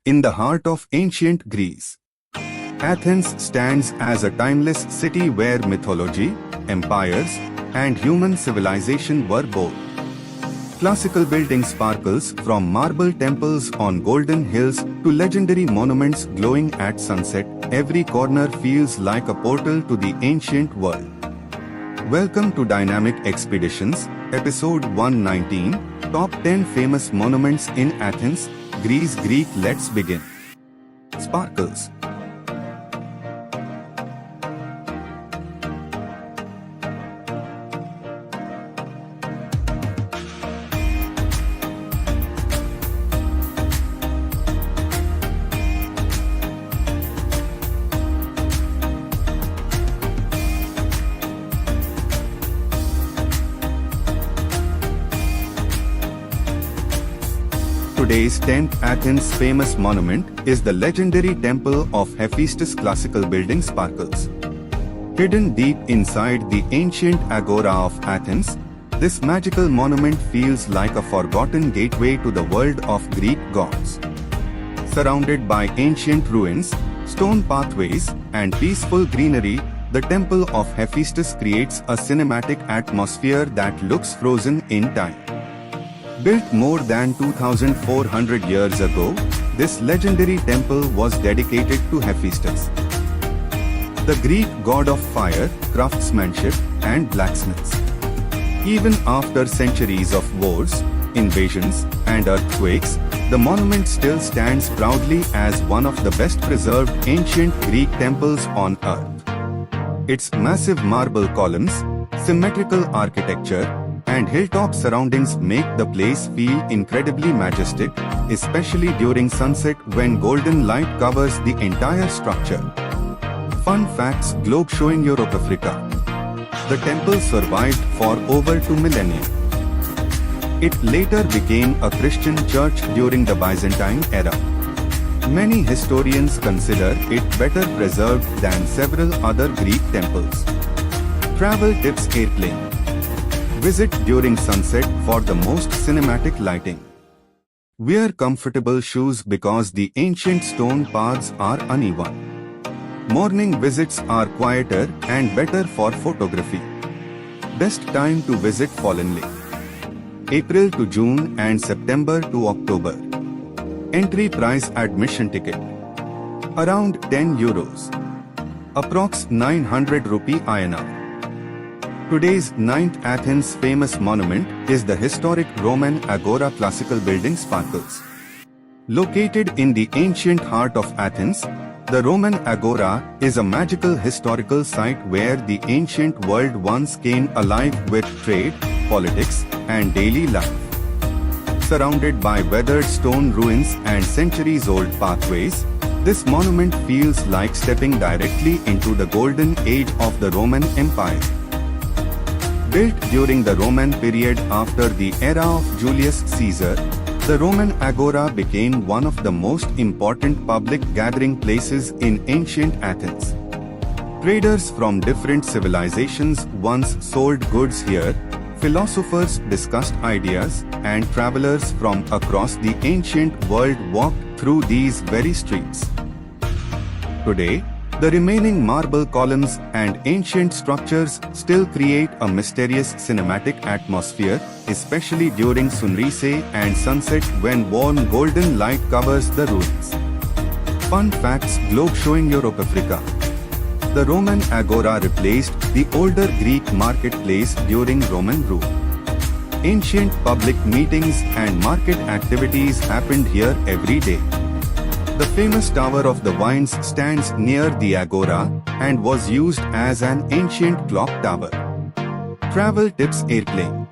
In the heart of ancient Greece, Athens stands as a timeless city where mythology, empires, and human civilization were born. Classical building sparkles from marble temples on golden hills to legendary monuments glowing at sunset. Every corner feels like a portal to the ancient world. Welcome to Dynamic Expeditions, Episode 119, Top 10 Famous Monuments in Athens, Greece. Let's begin. Sparkles. Today's 10th Athens famous monument is the legendary Temple of Hephaestus. Classical building sparkles. Hidden deep inside the Ancient Agora of Athens, this magical monument feels like a forgotten gateway to the world of Greek gods. Surrounded by ancient ruins, stone pathways, and peaceful greenery, the Temple of Hephaestus creates a cinematic atmosphere that looks frozen in time. Built more than 2,400 years ago, this legendary temple was dedicated to Hephaestus, the Greek god of fire, craftsmanship, and blacksmiths. Even after centuries of wars, invasions, and earthquakes, the monument still stands proudly as one of the best preserved ancient Greek temples on earth. Its massive marble columns, symmetrical architecture, and hilltop surroundings make the place feel incredibly majestic, especially during sunset when golden light covers the entire structure. Fun facts: Globe showing Europe, Africa. The temple survived for over 2 millennia. It later became a Christian church during the Byzantine era. Many historians consider it better preserved than several other Greek temples. Travel tips: airplane. Visit during sunset for the most cinematic lighting. Wear comfortable shoes because the ancient stone paths are uneven. Morning visits are quieter and better for photography. Best time to visit: fallen lake, April to June and September to October. Entry price: admission ticket around €10, approx 900 rupee INR. Today's 9th Athens famous monument is the historic Roman Agora. Classical building sparkles. Located in the ancient heart of Athens, the Roman Agora is a magical historical site where the ancient world once came alive with trade, politics, and daily life. Surrounded by weathered stone ruins and centuries-old pathways, this monument feels like stepping directly into the golden age of the Roman Empire. Built during the Roman period after the era of Julius Caesar, the Roman Agora became one of the most important public gathering places in ancient Athens. Traders from different civilizations once sold goods here, philosophers discussed ideas, and travelers from across the ancient world walked through these very streets. Today, the remaining marble columns and ancient structures still create a mysterious cinematic atmosphere, especially during sunrise and sunset when warm golden light covers the ruins. Fun facts: Globe showing Europe, Africa. The Roman Agora replaced the older Greek marketplace during Roman rule. Ancient public meetings and market activities happened here every day. The famous Tower of the Vines stands near the Agora and was used as an ancient clock tower. Travel tips: airplane.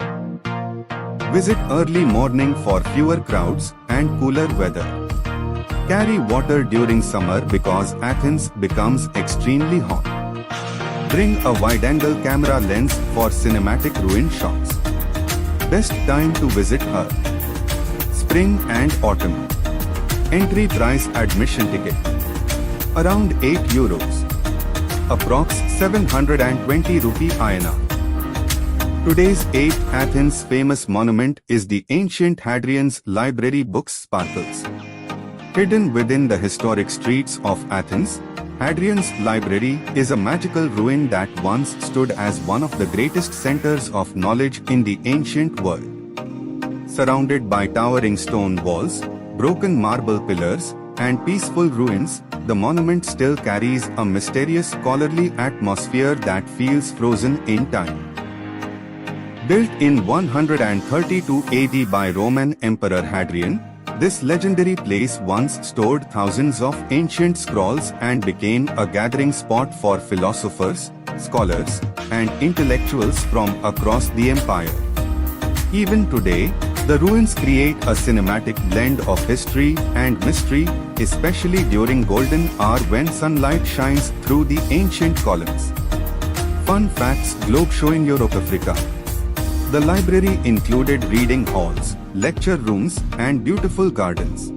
Visit early morning for fewer crowds and cooler weather. Carry water during summer because Athens becomes extremely hot. Bring a wide-angle camera lens for cinematic ruin shots. Best time to visit her: spring and autumn. Entry price: admission ticket around €8, approx 720 rupee INR. Today's 8th Athens famous monument is the ancient Hadrian's Library. Books sparkles. Hidden within the historic streets of Athens, Hadrian's Library is a magical ruin that once stood as one of the greatest centers of knowledge in the ancient world. Surrounded by towering stone walls, broken marble pillars, and peaceful ruins, the monument still carries a mysterious scholarly atmosphere that feels frozen in time. Built in 132 AD by Roman Emperor Hadrian, this legendary place once stored thousands of ancient scrolls and became a gathering spot for philosophers, scholars, and intellectuals from across the empire. Even today, the ruins create a cinematic blend of history and mystery, especially during golden hour when sunlight shines through the ancient columns. Fun facts: Globe showing Europe Africa. The library included reading halls, lecture rooms, and beautiful gardens.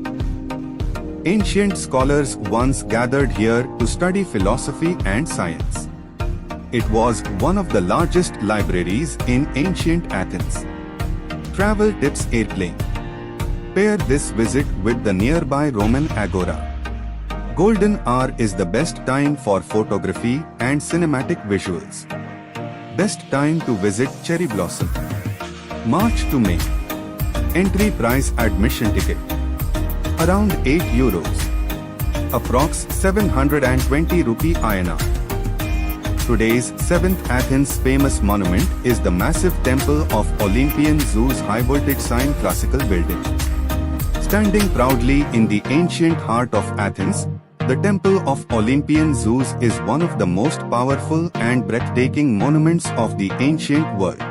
Ancient scholars once gathered here to study philosophy and science. It was one of the largest libraries in ancient Athens. Travel tips: airplane. Pair this visit with the nearby Roman Agora. Golden hour is the best time for photography and cinematic visuals. Best time to visit cherry blossom. March to May. Entry price: admission ticket around €8. Approx 720 rupee INR. Today's 7th Athens famous monument is the massive Temple of Olympian Zeus high-voltage sign classical building. Standing proudly in the ancient heart of Athens, the Temple of Olympian Zeus is one of the most powerful and breathtaking monuments of the ancient world.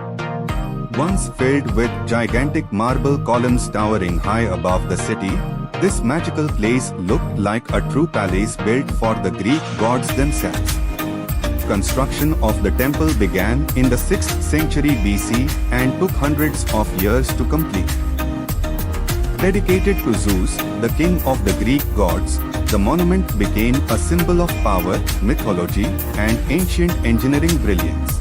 Once filled with gigantic marble columns towering high above the city, this magical place looked like a true palace built for the Greek gods themselves. Construction of the temple began in the 6th century BC and took hundreds of years to complete. Dedicated to Zeus, the king of the Greek gods, the monument became a symbol of power, mythology, and ancient engineering brilliance.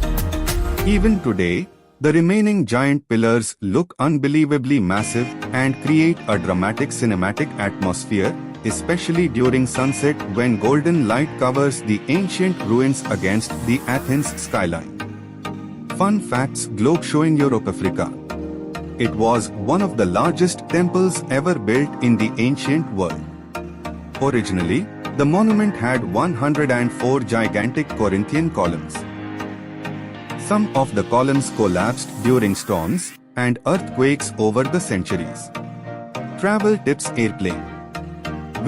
Even today, the remaining giant pillars look unbelievably massive and create a dramatic cinematic atmosphere, especially during sunset when golden light covers the ancient ruins against the Athens skyline. Fun facts: Globe showing Europe Africa. It was one of the largest temples ever built in the ancient world. Originally, the monument had 104 gigantic Corinthian columns. Some of the columns collapsed during storms and earthquakes over the centuries. Travel tips: airplane.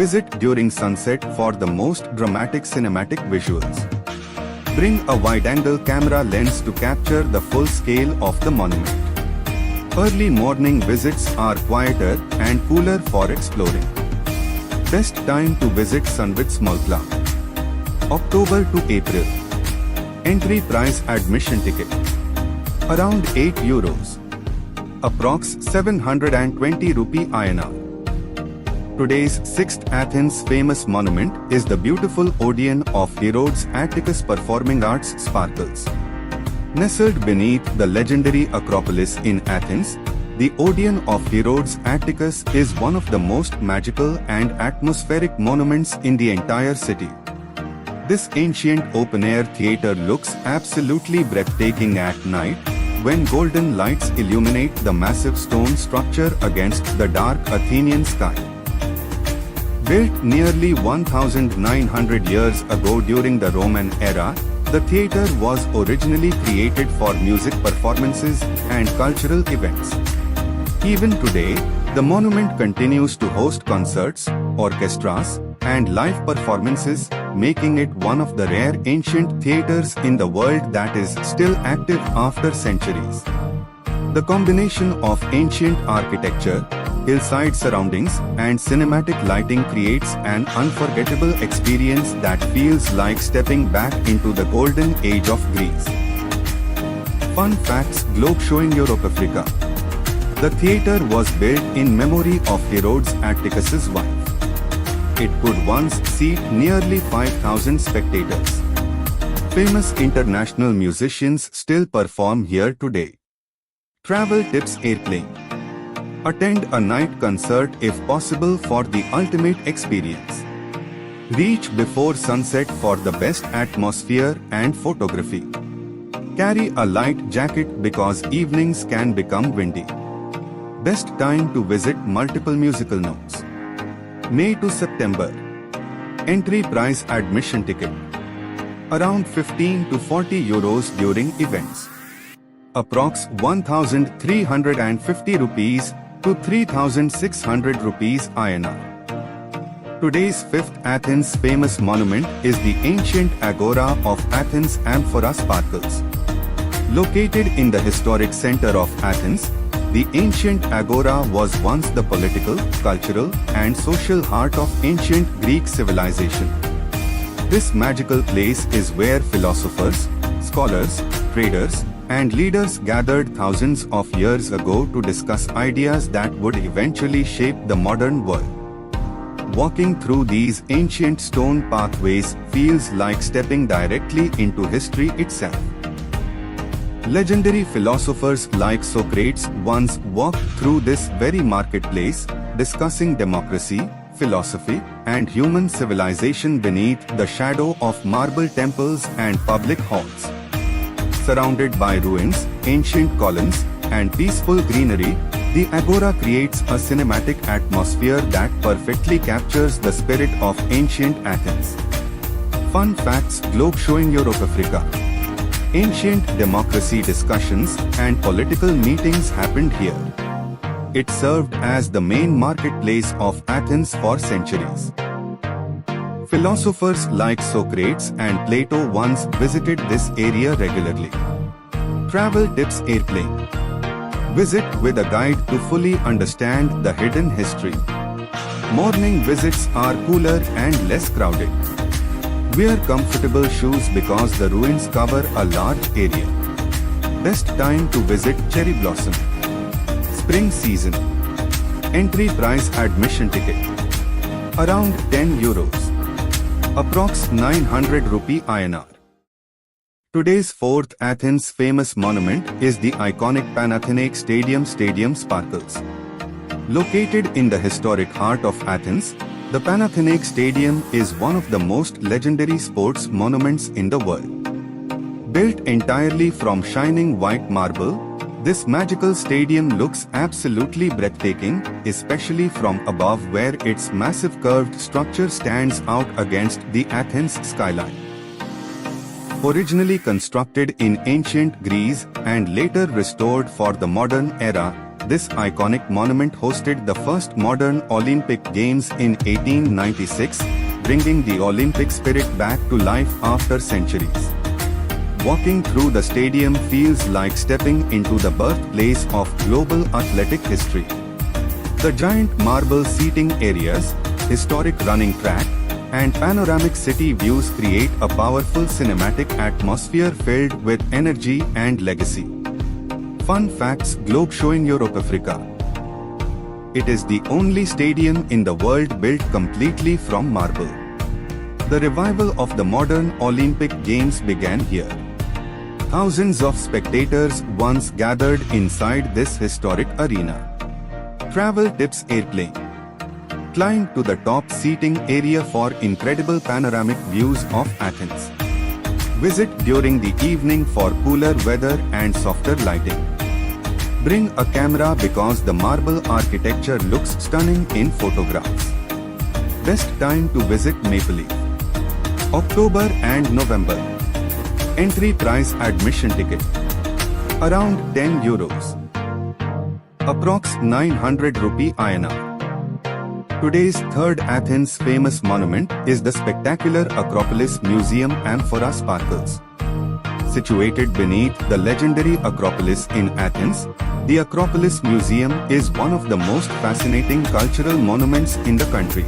Visit during sunset for the most dramatic cinematic visuals. Bring a wide-angle camera lens to capture the full scale of the monument. Early morning visits are quieter and cooler for exploring. Best time to visit Sunwit Small Club. October to April. Entry price: admission ticket around €8. Approx 720 rupee INR. Today's 6th Athens famous monument is the beautiful Odeon of Herodes Atticus Performing Arts Sparkles. Nestled beneath the legendary Acropolis in Athens, the Odeon of Herodes Atticus is one of the most magical and atmospheric monuments in the entire city. This ancient open-air theater looks absolutely breathtaking at night, when golden lights illuminate the massive stone structure against the dark Athenian sky. Built nearly 1,900 years ago during the Roman era, the theater was originally created for music performances and cultural events. Even today, the monument continues to host concerts, orchestras, and live performances, making it one of the rare ancient theaters in the world that is still active after centuries. The combination of ancient architecture, hillside surroundings, and cinematic lighting creates an unforgettable experience that feels like stepping back into the golden age of Greece. Fun facts: Globe showing Europe Africa. The theater was built in memory of Herodes Atticus's wife. It could once seat nearly 5,000 spectators. Famous international musicians still perform here today. Travel tips: airplane. Attend a night concert if possible for the ultimate experience. Reach before sunset for the best atmosphere and photography. Carry a light jacket because evenings can become windy. Best time to visit multiple musical notes. May to September. Entry price admission ticket. Around 15 to 40 euros during events. Approx 1,350 rupees to 3,600 rupees INR. Today's fifth Athens famous monument is the Ancient Agora of Athens Amphora Sparkles. Located in the historic center of Athens, the Ancient Agora was once the political, cultural, and social heart of ancient Greek civilization. This magical place is where philosophers, scholars, traders, and leaders gathered thousands of years ago to discuss ideas that would eventually shape the modern world. Walking through these ancient stone pathways feels like stepping directly into history itself. Legendary philosophers like Socrates once walked through this very marketplace, discussing democracy, philosophy, and human civilization beneath the shadow of marble temples and public halls. Surrounded by ruins, ancient columns, and peaceful greenery, the Agora creates a cinematic atmosphere that perfectly captures the spirit of ancient Athens. Fun facts: Globe showing Europe-Africa. Ancient democracy discussions and political meetings happened here. It served as the main marketplace of Athens for centuries. Philosophers like Socrates and Plato once visited this area regularly. Travel tips: Airplane. Visit with a guide to fully understand the hidden history. Morning visits are cooler and less crowded. Wear comfortable shoes because the ruins cover a large area. Best time to visit cherry blossom. Spring season. Entry price admission ticket. Around 10 euros. Approx 900 rupee INR. Today's fourth Athens famous monument is the iconic Panathenaic Stadium Sparkles. Located in the historic heart of Athens, the Panathenaic Stadium is one of the most legendary sports monuments in the world. Built entirely from shining white marble, this magical stadium looks absolutely breathtaking, especially from above where its massive curved structure stands out against the Athens skyline. Originally constructed in ancient Greece and later restored for the modern era, this iconic monument hosted the first modern Olympic Games in 1896, bringing the Olympic spirit back to life after centuries. Walking through the stadium feels like stepping into the birthplace of global athletic history. The giant marble seating areas, historic running track, and panoramic city views create a powerful cinematic atmosphere filled with energy and legacy. Fun facts: Globe showing Europe-Africa. It is the only stadium in the world built completely from marble. The revival of the modern Olympic Games began here. Thousands of spectators once gathered inside this historic arena. Travel tips: Airplane. Climb to the top seating area for incredible panoramic views of Athens. Visit during the evening for cooler weather and softer lighting. Bring a camera because the marble architecture looks stunning in photographs. Best time to visit Maple Leaf. October and November. Entry price admission ticket. Around 10 euros. Approx 900 rupee INR. Today's third Athens famous monument is the spectacular Acropolis Museum Amphora Sparkles. Situated beneath the legendary Acropolis in Athens, the Acropolis Museum is one of the most fascinating cultural monuments in the country.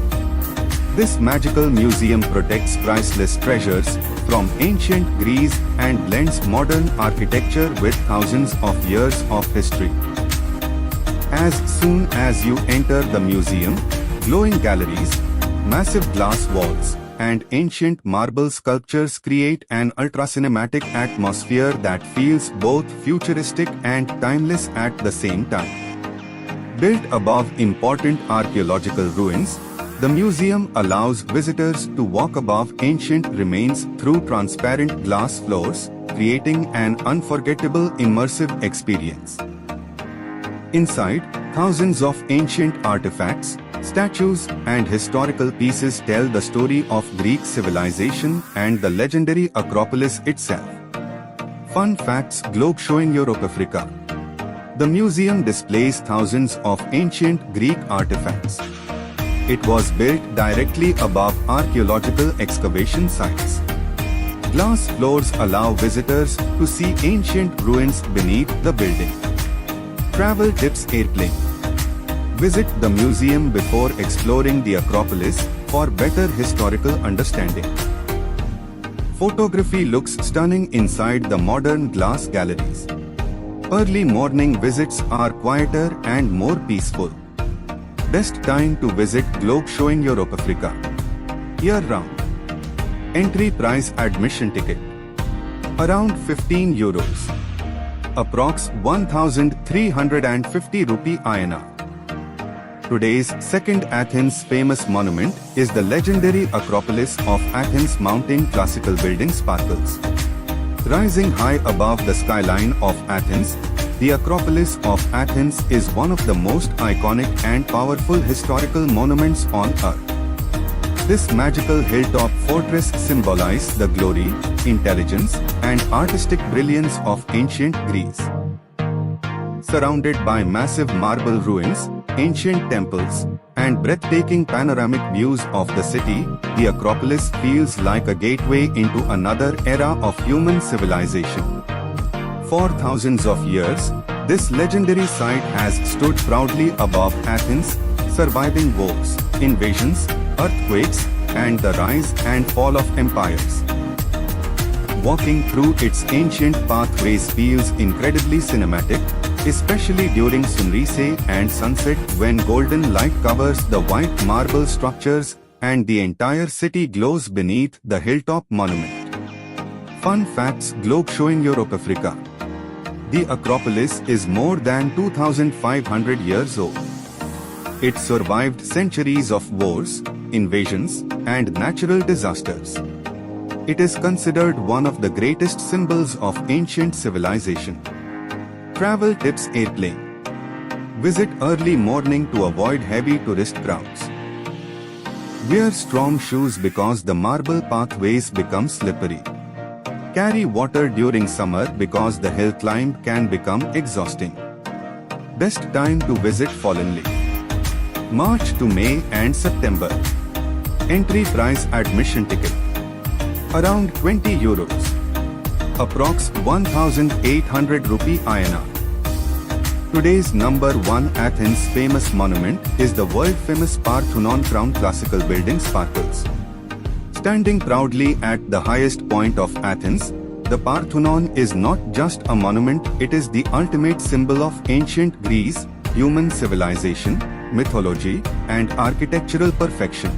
This magical museum protects priceless treasures from ancient Greece and blends modern architecture with thousands of years of history. As soon as you enter the museum, glowing galleries, massive glass walls, and ancient marble sculptures create an ultra-cinematic atmosphere that feels both futuristic and timeless at the same time. Built above important archaeological ruins, the museum allows visitors to walk above ancient remains through transparent glass floors, creating an unforgettable immersive experience. Inside, thousands of ancient artifacts, statues, and historical pieces tell the story of Greek civilization and the legendary Acropolis itself. Fun facts: Globe showing Europe Africa. The museum displays thousands of ancient Greek artifacts. It was built directly above archaeological excavation sites. Glass floors allow visitors to see ancient ruins beneath the building. Travel tips: Airplane. Visit the museum before exploring the Acropolis for better historical understanding. Photography looks stunning inside the modern glass galleries. Early morning visits are quieter and more peaceful. Best time to visit Globe showing Europe Africa. Year-round. Entry price: admission ticket around €15. Approx 1,350 rupee INR. Today's second Athens famous monument is the legendary Acropolis of Athens. Mountain classical building sparkles. Rising high above the skyline of Athens, the Acropolis of Athens is one of the most iconic and powerful historical monuments on earth. This magical hilltop fortress symbolizes the glory, intelligence, and artistic brilliance of ancient Greece. Surrounded by massive marble ruins, ancient temples, and breathtaking panoramic views of the city, the Acropolis feels like a gateway into another era of human civilization. For thousands of years, this legendary site has stood proudly above Athens, surviving wars, invasions, earthquakes, and the rise and fall of empires. Walking through its ancient pathways feels incredibly cinematic, especially during sunrise and sunset when golden light covers the white marble structures and the entire city glows beneath the hilltop monument. Fun facts: Globe showing Europe Africa. The Acropolis is more than 2,500 years old. It survived centuries of wars, invasions, and natural disasters. It is considered one of the greatest symbols of ancient civilization. Travel tips: Airplane. Visit early morning to avoid heavy tourist crowds. Wear strong shoes because the marble pathways become slippery. Carry water during summer because the hill climb can become exhausting. Best time to visit: Fallenly. March to May and September. Entry price: admission ticket around €20. Approx 1,800 rupee INR. Today's number one Athens famous monument is the world-famous Parthenon crown classical building sparkles. Standing proudly at the highest point of Athens, the Parthenon is not just a monument, it is the ultimate symbol of ancient Greece, human civilization, mythology, and architectural perfection.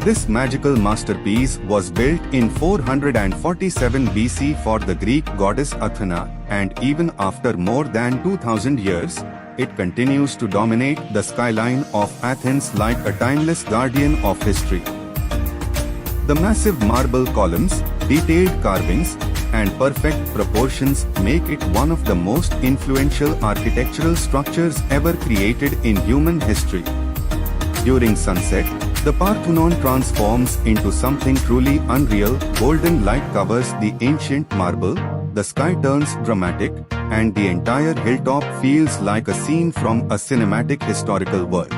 This magical masterpiece was built in 447 BC for the Greek goddess Athena, and even after more than 2,000 years, it continues to dominate the skyline of Athens like a timeless guardian of history. The massive marble columns, detailed carvings, and perfect proportions make it one of the most influential architectural structures ever created in human history. During sunset, the Parthenon transforms into something truly unreal. Golden light covers the ancient marble, the sky turns dramatic, and the entire hilltop feels like a scene from a cinematic historical world.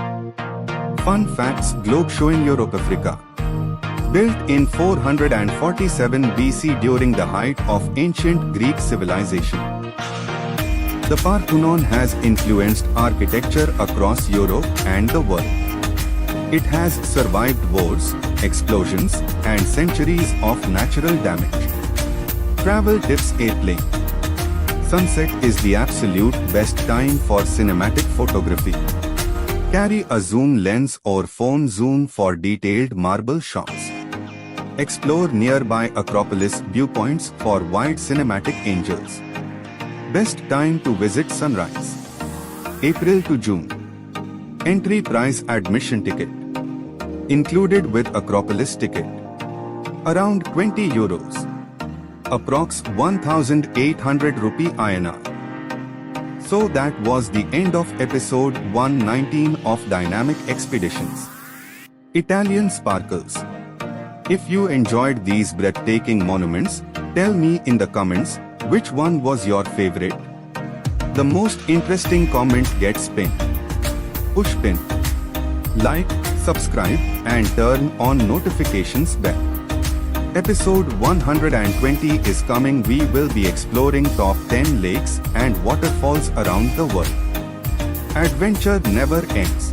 Fun facts: Globe showing Europe Africa. Built in 447 BC during the height of ancient Greek civilization. The Parthenon has influenced architecture across Europe and the world. It has survived wars, explosions, and centuries of natural damage. Travel tips: Airplane. Sunset is the absolute best time for cinematic photography. Carry a zoom lens or phone zoom for detailed marble shots. Explore nearby Acropolis viewpoints for wide cinematic angles. Best time to visit sunrise: April to June. Entry price admission ticket. Included with Acropolis ticket. Around 20 euros. Approx 1800 rupee INR. So that was the end of episode 119 of Dynamic Expeditions. Italian Sparkles. If you enjoyed these breathtaking monuments, tell me in the comments which one was your favorite. The most interesting comment gets pinned. Push pin. Like, subscribe and turn on notifications bell. Episode 120 is coming. We will be exploring top 10 lakes and waterfalls around the world. Adventure never ends.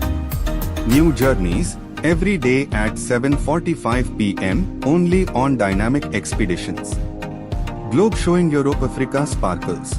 New journeys every day at 7:45 p.m. only on Dynamic Expeditions. Globe showing Europe Africa sparkles.